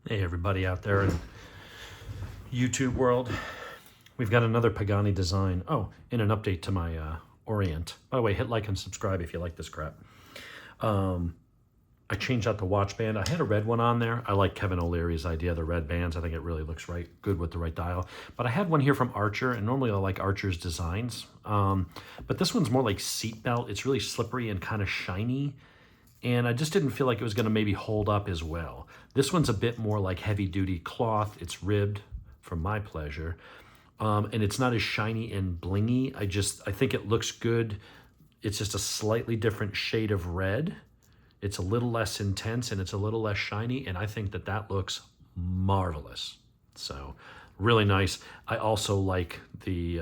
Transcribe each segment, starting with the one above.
Hey everybody out there in YouTube world. We've got another Pagani design. Oh, and an update to my Orient. By the way, hit like and subscribe if you like this crap. I changed out the watch band. I had a red one on there. I like Kevin O'Leary's idea of the red bands. I think it really looks good with the right dial. But I had one here from Archer, and normally I like Archer's designs. But this one's more like seatbelt. It's really slippery and kind of shiny. And I just didn't feel like it was going to maybe hold up as well. This one's a bit more like heavy-duty cloth. It's ribbed for my pleasure. And it's not as shiny and blingy. I think it looks good. It's just a slightly different shade of red. It's a little less intense and it's a little less shiny. And I think that looks marvelous. So really nice. I also like the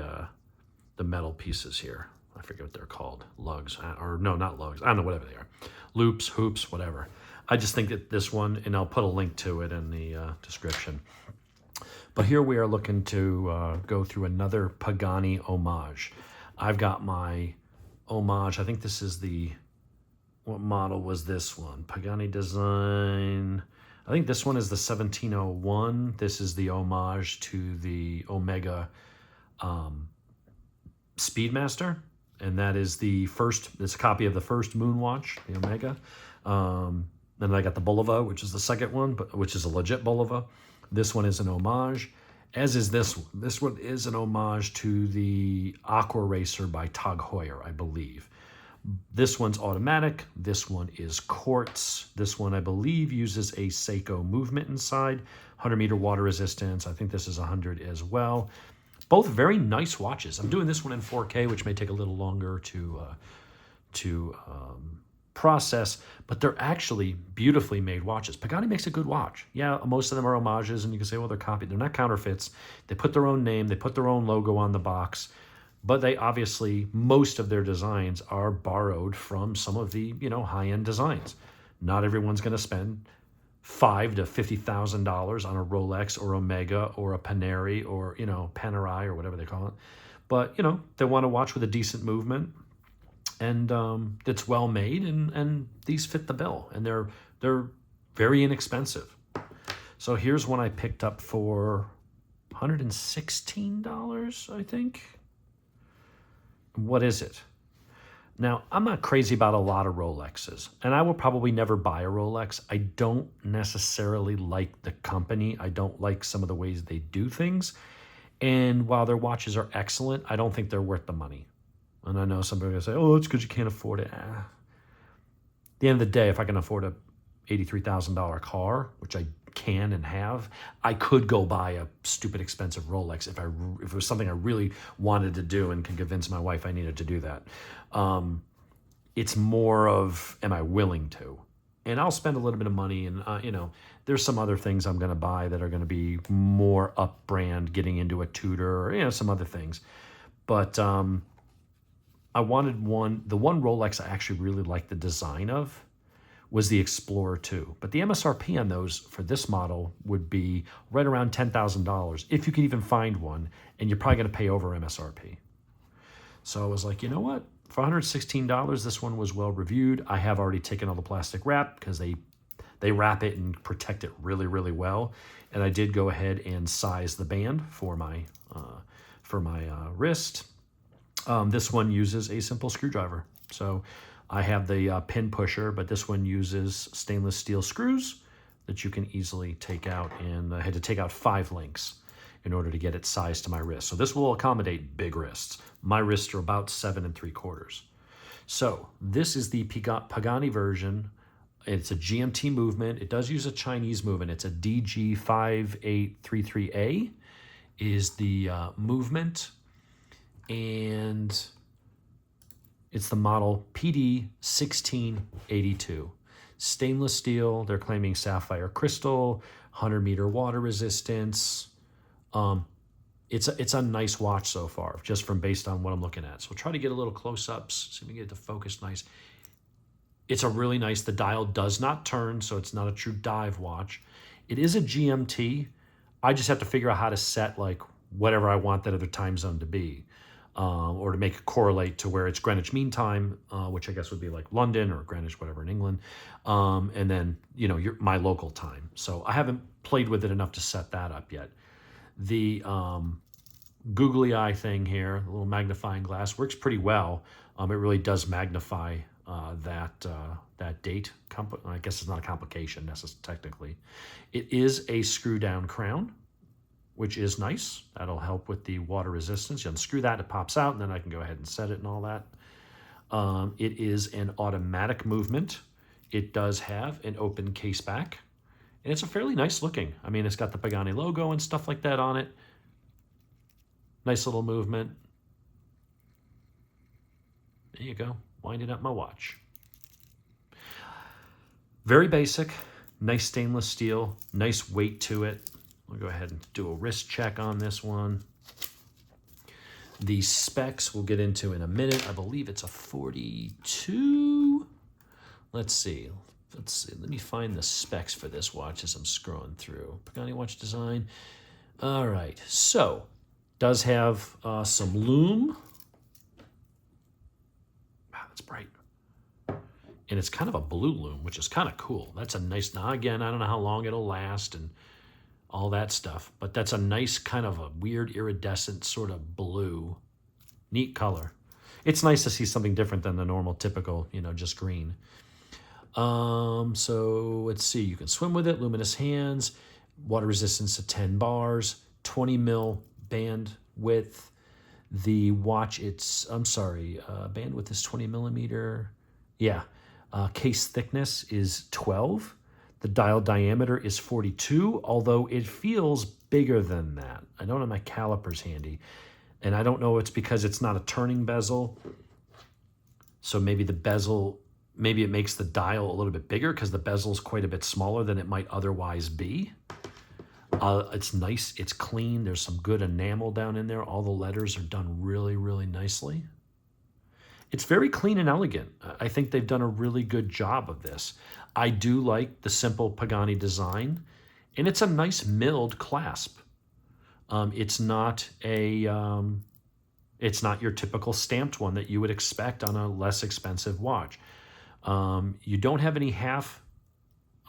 metal pieces here. I forget what they're called. Lugs, or no, not lugs. I don't know, whatever they are. Loops, hoops, whatever. I just think that this one, and I'll put a link to it in the description. But here we are looking to go through another Pagani homage. I've got my homage. I think this is what model was this one? Pagani design. I think this one is the 1701. This is the homage to the Omega Speedmaster. And that is it's a copy of the first Moonwatch, the Omega. Then I got the Bulova, which is the second one, which is a legit Bulova. This one is an homage, as is this one. This one is an homage to the Aqua Racer by Tag Heuer, I believe. This one's automatic. This one is quartz. This one, I believe, uses a Seiko movement inside. 100-meter water resistance. I think this is 100 as well. Both very nice watches. I'm doing this one in 4K, which may take a little longer to process, but they're actually beautifully made watches. Pagani makes a good watch. Yeah, most of them are homages, and you can say, well, they're copied. They're not counterfeits. They put their own name. They put their own logo on the box, but they obviously, most of their designs are borrowed from some of the, high-end designs. Not everyone's going to spend $5,000 to $50,000 on a Rolex or Omega or a Panerai or, Panerai or whatever they call it. But, they want to watch with a decent movement and it's well made and these fit the bill and they're very inexpensive. So here's one I picked up for $116, I think. What is it? Now, I'm not crazy about a lot of Rolexes, and I will probably never buy a Rolex. I don't necessarily like the company. I don't like some of the ways they do things. And while their watches are excellent, I don't think they're worth the money. And I know some people are going to say, oh, it's because you can't afford it. At the end of the day, if I can afford a $83,000 car, which I can and have, I could go buy a stupid expensive Rolex if it was something I really wanted to do and can convince my wife I needed to do that. It's more of, am I willing to? And I'll spend a little bit of money and, there's some other things I'm going to buy that are going to be more up brand, getting into a Tudor or, some other things. But I wanted the one Rolex I actually really liked the design of was the Explorer 2. But the MSRP on those for this model would be right around $10,000 if you can even find one, and you're probably going to pay over MSRP. So I was like, you know what? For $116, this one was well reviewed. I have already taken all the plastic wrap because they wrap it and protect it really, really well. And I did go ahead and size the band for my wrist. This one uses a simple screwdriver. So I have the pin pusher, but this one uses stainless steel screws that you can easily take out. And I had to take out 5 links in order to get it sized to my wrist. So this will accommodate big wrists. My wrists are about 7 3/4. So this is the Pagani version. It's a GMT movement. It does use a Chinese movement. It's a DG5833A is the movement. And it's the model PD-1682. Stainless steel. They're claiming sapphire crystal, 100-meter water resistance. It's a nice watch so far, just based on what I'm looking at. So we'll try to get a little close-ups, see if we can get it to focus nice. It's a really nice, the dial does not turn, so it's not a true dive watch. It is a GMT. I just have to figure out how to set like whatever I want that other time zone to be. or to make it correlate to where it's Greenwich Mean Time, which I guess would be like London or Greenwich, whatever in England, and then my local time. So I haven't played with it enough to set that up yet. The googly eye thing here, the little magnifying glass, works pretty well. It really does magnify that date. I guess it's not a complication technically. It is a screw down crown, which is nice. That'll help with the water resistance. You unscrew that, it pops out, and then I can go ahead and set it and all that. It is an automatic movement. It does have an open case back, and it's a fairly nice looking. I mean, it's got the Pagani logo and stuff like that on it. Nice little movement. There you go, winding up my watch. Very basic, nice stainless steel, nice weight to it. I'll go ahead and do a wrist check on this one. The specs we'll get into in a minute. I believe it's a 42. Let's see. Let me find the specs for this watch as I'm scrolling through. Pagani watch design. All right. So, does have some lume. Wow, that's bright. And it's kind of a blue lume, which is kind of cool. That's a nice. Now again, I don't know how long it'll last and all that stuff, but that's a nice kind of a weird iridescent sort of blue. Neat color. It's nice to see something different than the normal typical, just green. So let's see, you can swim with it, luminous hands, water resistance to 10 bars, 20 mil band width. The watch, bandwidth is 20 millimeter. Yeah. Case thickness is 12. The dial diameter is 42, although it feels bigger than that. I don't have my calipers handy, and I don't know it's because it's not a turning bezel. So maybe it makes the dial a little bit bigger because the bezel is quite a bit smaller than it might otherwise be. It's nice, it's clean, there's some good enamel down in there. All the letters are done really, really nicely. It's very clean and elegant. I think they've done a really good job of this. I do like the simple Pagani design, and it's a nice milled clasp. It's not your typical stamped one that you would expect on a less expensive watch. You don't have any half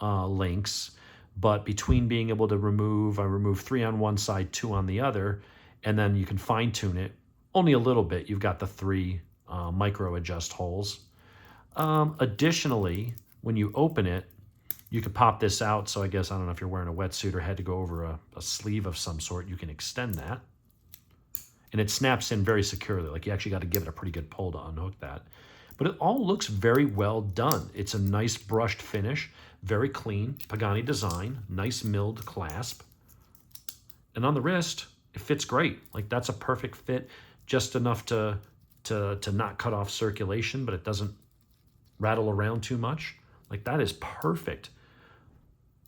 links, but between being able to I remove 3 on one side, 2 on the other, and then you can fine tune it only a little bit. You've got the 3 micro adjust holes. Additionally, when you open it, you can pop this out. So I don't know if you're wearing a wetsuit or had to go over a sleeve of some sort, you can extend that. And it snaps in very securely. Like you actually got to give it a pretty good pull to unhook that. But it all looks very well done. It's a nice brushed finish, very clean, Pagani design, nice milled clasp. And on the wrist, it fits great. Like that's a perfect fit, just enough to not cut off circulation, but it doesn't rattle around too much. Like that is perfect.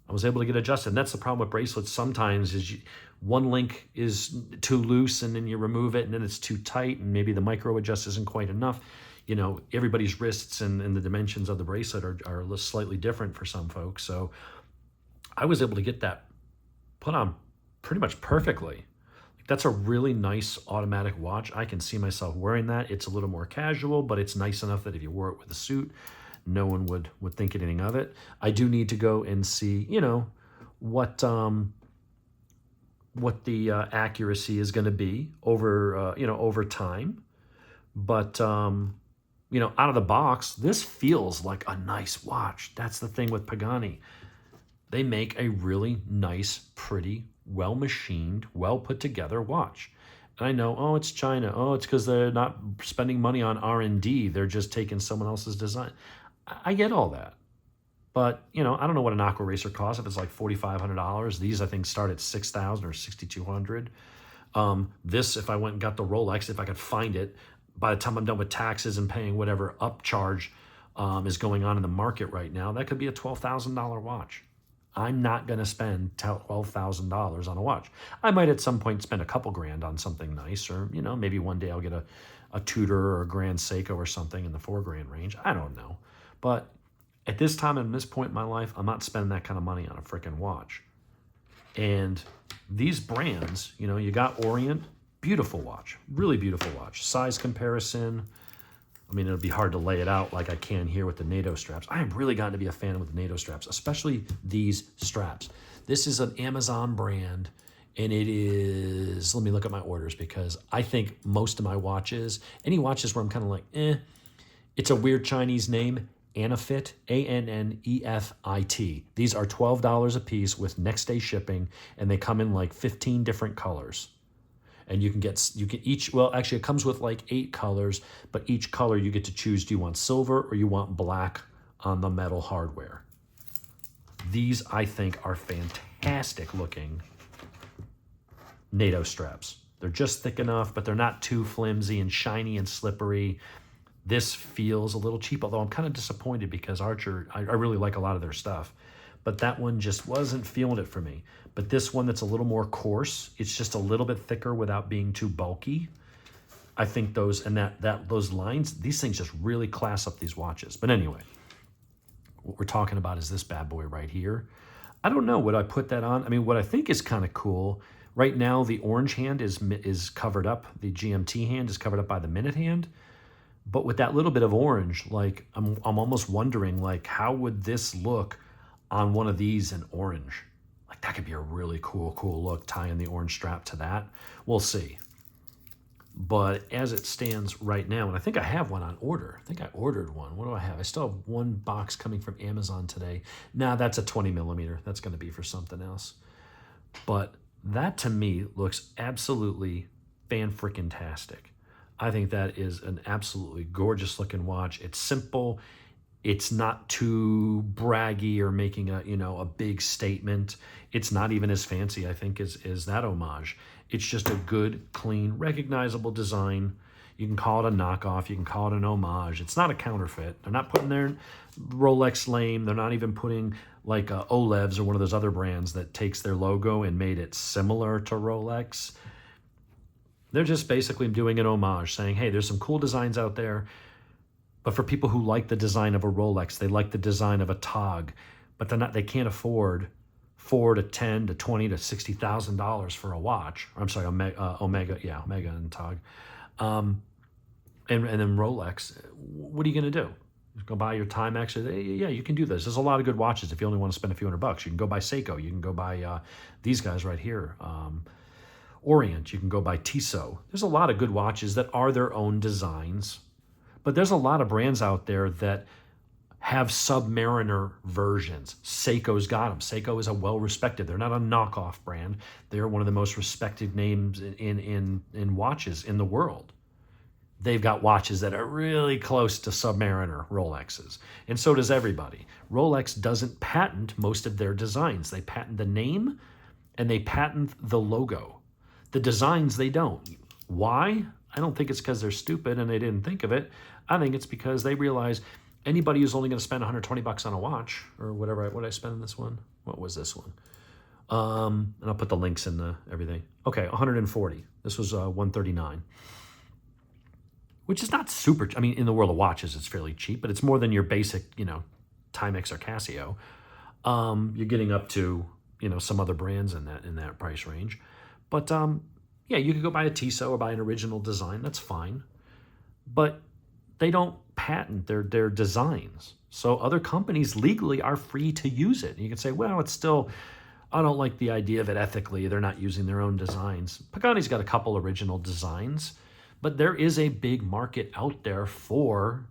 I was able to get adjusted. And that's the problem with bracelets sometimes is one link is too loose and then you remove it and then it's too tight and maybe the micro adjust isn't quite enough. Everybody's wrists and the dimensions of the bracelet are slightly different for some folks. So I was able to get that put on pretty much perfectly. That's a really nice automatic watch. I can see myself wearing that. It's a little more casual, but it's nice enough that if you wore it with a suit, no one would think anything of it. I do need to go and see, what the accuracy is going to be over time. But, out of the box, this feels like a nice watch. That's the thing with Pagani. They make a really nice, pretty, well-machined, well-put-together watch. And I know, it's China. It's because they're not spending money on R&D. They're just taking someone else's design. I get all that. But, I don't know what an Aqua Racer costs. If it's like $4,500, these, I think, start at $6,000 or $6,200. This, if I went and got the Rolex, if I could find it, by the time I'm done with taxes and paying whatever upcharge is going on in the market right now, that could be a $12,000 watch. I'm not going to spend $12,000 on a watch. I might at some point spend a couple grand on something nice, or, maybe one day I'll get a Tudor or a Grand Seiko or something in the $4,000 range. I don't know. But at this time and this point in my life, I'm not spending that kind of money on a freaking watch. And these brands, you got Orient, Beautiful watch, really beautiful watch. Size comparison. I mean, it'll be hard to lay it out like I can here with the NATO straps. I have really gotten to be a fan with the NATO straps, especially these straps. This is an Amazon brand, and it is, let me look at my orders, because I think most of my watches, any watches where I'm kind of like, it's a weird Chinese name, Annefit, Annefit. These are $12 a piece with next day shipping, and they come in like 15 different colors. And you can each, well, actually it comes with like 8 colors, but each color you get to choose, do you want silver or you want black on the metal hardware? These, I think, are fantastic looking NATO straps. They're just thick enough, but they're not too flimsy and shiny and slippery. This feels a little cheap, although I'm kind of disappointed because Archer, I really like a lot of their stuff, but that one just wasn't feeling it for me. But this one that's a little more coarse, it's just a little bit thicker without being too bulky. I think those, and those lines, these things just really class up these watches. But anyway, what we're talking about is this bad boy right here. I don't know, would I put that on? I mean, what I think is kind of cool, right now the orange hand is covered up, the GMT hand is covered up by the minute hand. But with that little bit of orange, like I'm almost wondering, like, how would this look on one of these in orange? Like, that could be a really cool look, tying the orange strap to that. We'll see. But as it stands right now, and I think I have one on order. I think I ordered one. What do I have? I still have one box coming from Amazon today. Nah, that's a 20 millimeter. That's going to be for something else. But that to me looks absolutely fan-freaking-tastic. I think that is an absolutely gorgeous looking watch. It's simple. It's not too braggy or making a big statement. It's not even as fancy, I think, as that homage. It's just a good, clean, recognizable design. You can call it a knockoff. You can call it an homage. It's not a counterfeit. They're not putting their Rolex lame. They're not even putting like Olev's or one of those other brands that takes their logo and made it similar to Rolex. They're just basically doing an homage, saying, hey, there's some cool designs out there, but for people who like the design of a Rolex, they like the design of a TOG, but they can't afford $4 to $10 to $20 to $60,000 for a watch. I'm sorry, Omega and TOG, and then Rolex. What are you gonna do? Go buy your Timex? Yeah, you can do this. There's a lot of good watches if you only want to spend a few $100. You can go buy Seiko. You can go buy these guys right here. Orient, you can go buy Tissot. There's a lot of good watches that are their own designs, but there's a lot of brands out there that have Submariner versions. Seiko's got them. Seiko is a well-respected. They're not a knockoff brand. They're one of the most respected names in watches in the world. They've got watches that are really close to Submariner Rolexes, and so does everybody. Rolex doesn't patent most of their designs. They patent the name and they patent the logo. The designs, they don't. Why? I don't think it's because they're stupid and they didn't think of it. I think it's because they realize anybody who's only going to spend $120 on a watch or whatever. What did I spend on this one? What was this one? And I'll put the links in the everything. Okay, 140. This was 139, which is not super. I mean, in the world of watches, it's fairly cheap, but it's more than your basic, Timex or Casio. You're getting up to, some other brands in that price range. But yeah, you could go buy a Tissot or buy an original design. That's fine. But they don't patent their designs. So other companies legally are free to use it. And you can say, well, it's still, I don't like the idea of it ethically. They're not using their own designs. Pagani's got a couple original designs, but there is a big market out there for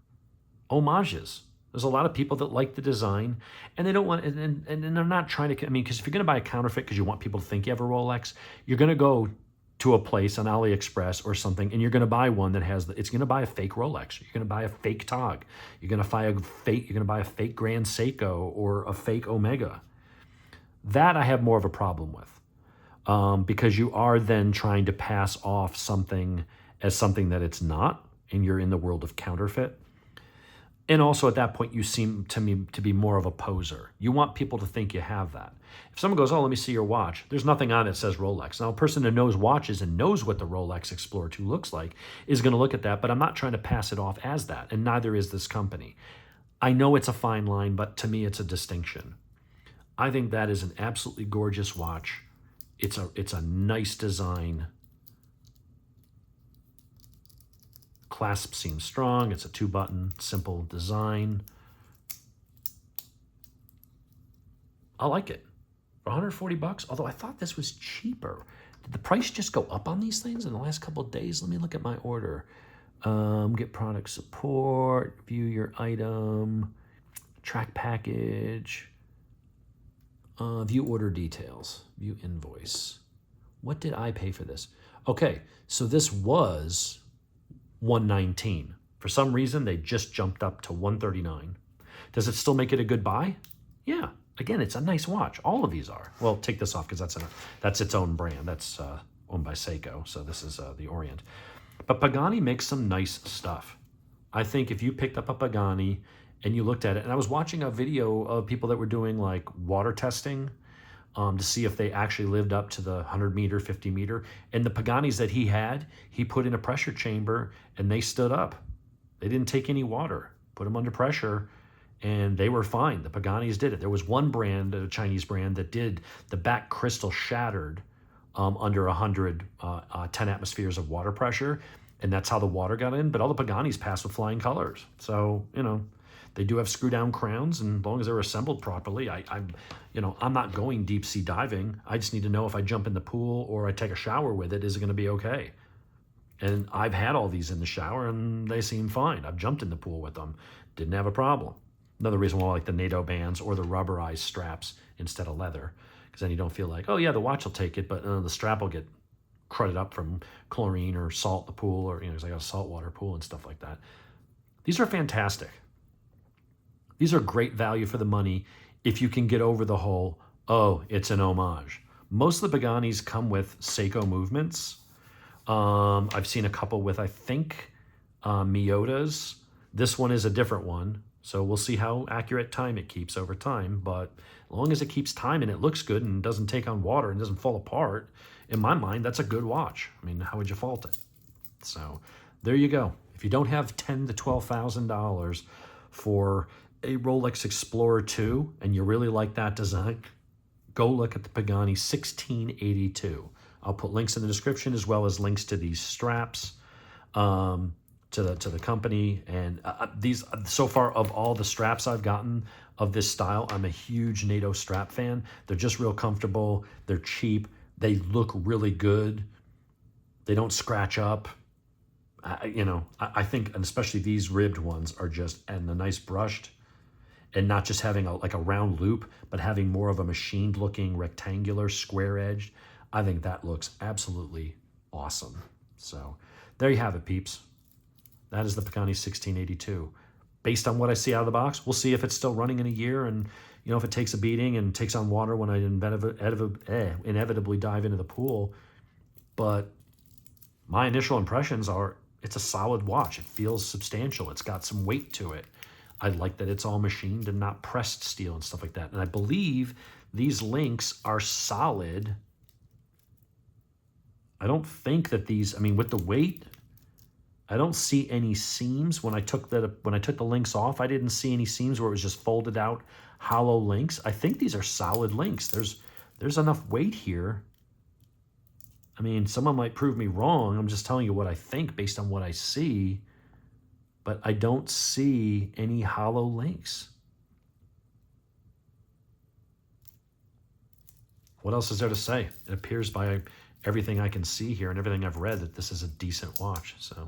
homages. There's a lot of people that like the design, and they don't want, and they're not trying to, because if you're going to buy a counterfeit because you want people to think you have a Rolex, you're going to go to a place on AliExpress or something, and you're going to buy one that has, it's going to buy a fake Rolex. You're going to buy a fake TOG. You're going to buy a fake Grand Seiko or a fake Omega. That I have more of a problem with, because you are then trying to pass off something as something that it's not, and you're in the world of counterfeit. And also at that point, you seem to me to be more of a poser. You want people to think you have that. If someone goes, oh, let me see your watch, there's nothing on it that says Rolex. Now, a person who knows watches and knows what the Rolex Explorer 2 looks like is going to look at that, but I'm not trying to pass it off as that, and neither is this company. I know it's a fine line, but to me, it's a distinction. I think that is an absolutely gorgeous watch. It's a nice design. Clasp seems strong. It's a 2-button, simple design. I like it. For 140 bucks, although I thought this was cheaper. Did the price just go up on these things in the last couple of days? Let me look at my order. Get product support, view your item, track package, view order details, view invoice. What did I pay for this? Okay, so this was $119. For some reason, they just jumped up to $139. Does it still make it a good buy? Yeah. Again, it's a nice watch. All of these are. Well, take this off because that's its own brand. That's owned by Seiko, so this is the Orient. But Pagani makes some nice stuff. I think if you picked up a Pagani and you looked at it, and I was watching a video of people that were doing like water testing to see if they actually lived up to the 100 meter, 50 meter. And the Paganis that he had, he put in a pressure chamber and they stood up. They didn't take any water, put them under pressure, and they were fine. The Paganis did it. There was one brand, a Chinese brand, that did the back crystal shattered under 100, 10 atmospheres of water pressure, and that's how the water got in. But all the Paganis passed with flying colors. So, you know, they do have screw-down crowns, and as long as they're assembled properly, I'm not going deep-sea diving. I just need to know if I jump in the pool or I take a shower with it, is it going to be okay? And I've had all these in the shower, and they seem fine. I've jumped in the pool with them. Didn't have a problem. Another reason why I like the NATO bands or the rubberized straps instead of leather, because then you don't feel like, oh yeah, the watch will take it, but the strap will get crudded up from chlorine or salt in the pool, or, because I got a saltwater pool and stuff like that. These are fantastic. These are great value for the money if you can get over the whole, oh, it's an homage. Most of the Paganis come with Seiko movements. I've seen a couple with, I think, Miyotas. This one is a different one. So we'll see how accurate time it keeps over time. But as long as it keeps time and it looks good and doesn't take on water and doesn't fall apart, in my mind, that's a good watch. I mean, how would you fault it? So there you go. If you don't have $10,000 to $12,000 for a Rolex Explorer 2 and you really like that design, go look at the Pagani 1682. I'll put links in the description as well as links to these straps. To the company, and these, so far, of all the straps I've gotten of this style, I'm a huge NATO strap fan. They're just real comfortable. They're cheap. They look really good. They don't scratch up. I think, and especially these ribbed ones are just, and the nice brushed, and not just having like a round loop, but having more of a machined looking rectangular square edged. I think that looks absolutely awesome. So there you have it, peeps. That is the Pagani 1682. Based on what I see out of the box, we'll see if it's still running in a year, and if it takes a beating and takes on water when I inevitably dive into the pool. But my initial impressions are it's a solid watch. It feels substantial. It's got some weight to it. I like that it's all machined and not pressed steel and stuff like that. And I believe these links are solid. I don't think that these, with the weight, I don't see any seams. When I took the links off, I didn't see any seams where it was just folded out hollow links. I think these are solid links. There's enough weight here. Someone might prove me wrong. I'm just telling you what I think based on what I see, but I don't see any hollow links. What else is there to say? It appears by everything I can see here and everything I've read that this is a decent watch. So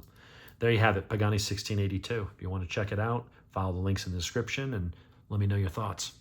there you have it, Pagani 1682. If you want to check it out, follow the links in the description and let me know your thoughts.